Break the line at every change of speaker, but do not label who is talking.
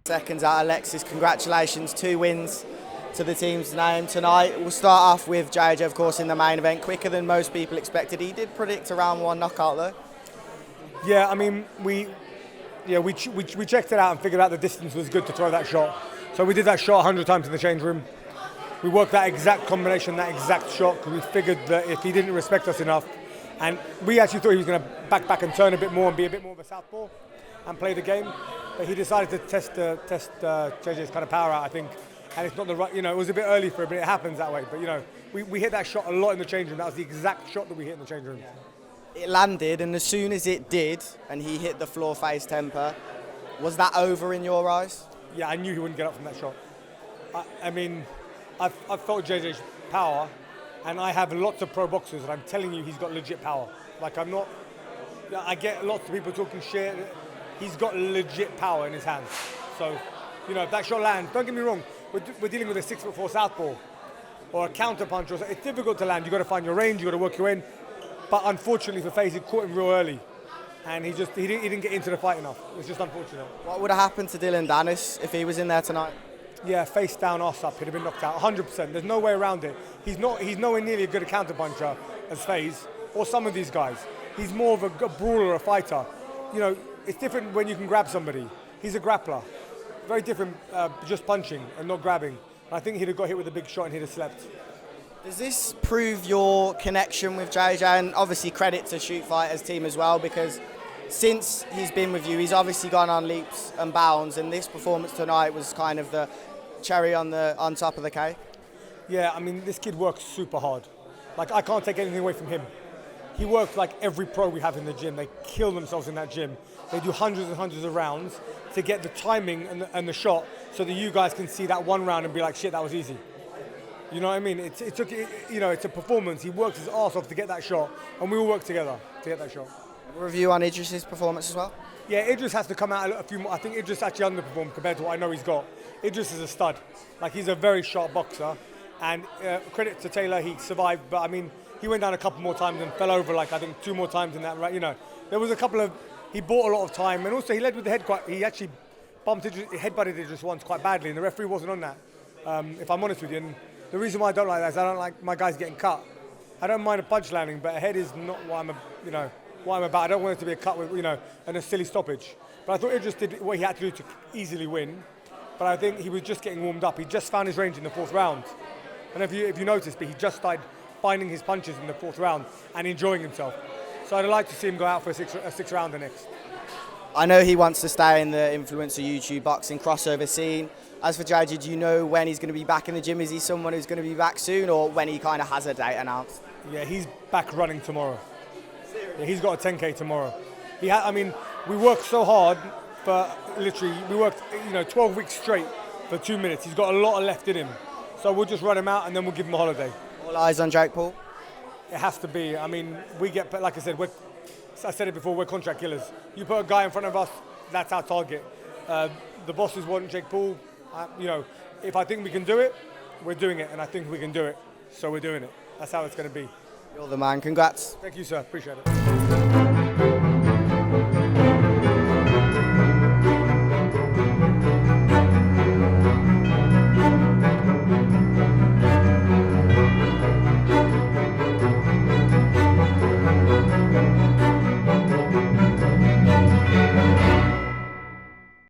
SecondsOut, Alexis, congratulations, 2 wins to the team's name tonight. We'll start off with JJ, of course, in the main event, quicker than most people expected. He did predict a round 1 knockout though.
Yeah, I mean, we checked it out and figured out the distance was good to throw that shot. So we did that shot 100 times in the change room. We worked that exact combination, that exact shot, because we figured that if he didn't respect us enough, and we actually thought he was going to back and turn a bit more and be a bit more of a southpaw and play the game. But he decided to test JJ's kind of power out, I think. And it's not the right, it was a bit early for him, but it happens that way. But, we hit that shot a lot in the change room. That was the exact shot that we hit in the change room.
It landed, and as soon as it did, and he hit the floor face Temperrr, was that over in your eyes?
Yeah, I knew he wouldn't get up from that shot. I've felt JJ's power, and I have lots of pro boxers, and I'm telling you, he's got legit power. I get lots of people talking shit. He's got legit power in his hands. So, if that shot lands, don't get me wrong, we're dealing with a 6'4" southpaw or a counter punch. It's difficult to land. You've got to find your range, you've got to work your in. But unfortunately for FaZe, he caught him real early. And he didn't get into the fight enough. It's just unfortunate. What
would have happened to Danis if he was in there tonight?
Yeah, face down, ass up. He'd have been knocked out, 100%. There's no way around it. He's nowhere nearly as good a counter puncher as FaZe or some of these guys. He's more of a brawler, a fighter. It's different when you can grab somebody. He's a grappler. Very different just punching and not grabbing. And I think he'd have got hit with a big shot and he'd have slept.
Does this prove your connection with JJ? And obviously credit to Shoot Fighters team as well, because since he's been with you, he's obviously gone on leaps and bounds, and this performance tonight was kind of the cherry on top of the cake.
Yeah, I mean, this kid works super hard. I can't take anything away from him. He works like every pro we have in the gym. They kill themselves in that gym. They do hundreds and hundreds of rounds to get the timing and the shot so that you guys can see that one round and be like, shit, that was easy. You know what I mean? It's a performance. He works his arse off to get that shot, and we all work together to get that shot.
A review on Idris's performance as well?
Yeah, Idris has to come out a few more. I think Idris actually underperformed compared to what I know he's got. Idris is a stud. He's a very sharp boxer, and credit to Taylor, he survived. But I mean, he went down a couple more times and fell over I think 2 more times in that. There was a couple of. He bought a lot of time, and also he led with the head quite. He actually headbutted Idris once quite badly, and the referee wasn't on that. If I'm honest with you, and the reason why I don't like that is I don't like my guys getting cut. I don't mind a punch landing, but a head is not what I'm about. I don't want it to be a cut with and a silly stoppage. But I thought Idris did what he had to do to easily win. But I think he was just getting warmed up. He just found his range in the 4th round. And if you noticed, but he just started finding his punches in the 4th round and enjoying himself. So I'd like to see him go out for a 6 rounder next.
I know he wants to stay in the influencer YouTube boxing crossover scene. As for JJ, do you know when he's going to be back in the gym? Is he someone who's going to be back soon, or when he kind of has a date announced?
Yeah, he's back running tomorrow. Yeah, he's got a 10K tomorrow. We worked so hard for literally, we worked 12 weeks straight for 2 minutes. He's got a lot left in him. So we'll just run him out and then we'll give him a holiday.
All eyes on Jake Paul?
It has to be. We get, like I said, I said it before, we're contract killers. You put a guy in front of us, that's our target. The bosses want Jake Paul. If I think we can do it, we're doing it. And I think we can do it, so we're doing it. That's how it's going to be.
You're the man. Congrats.
Thank you, sir. Appreciate it.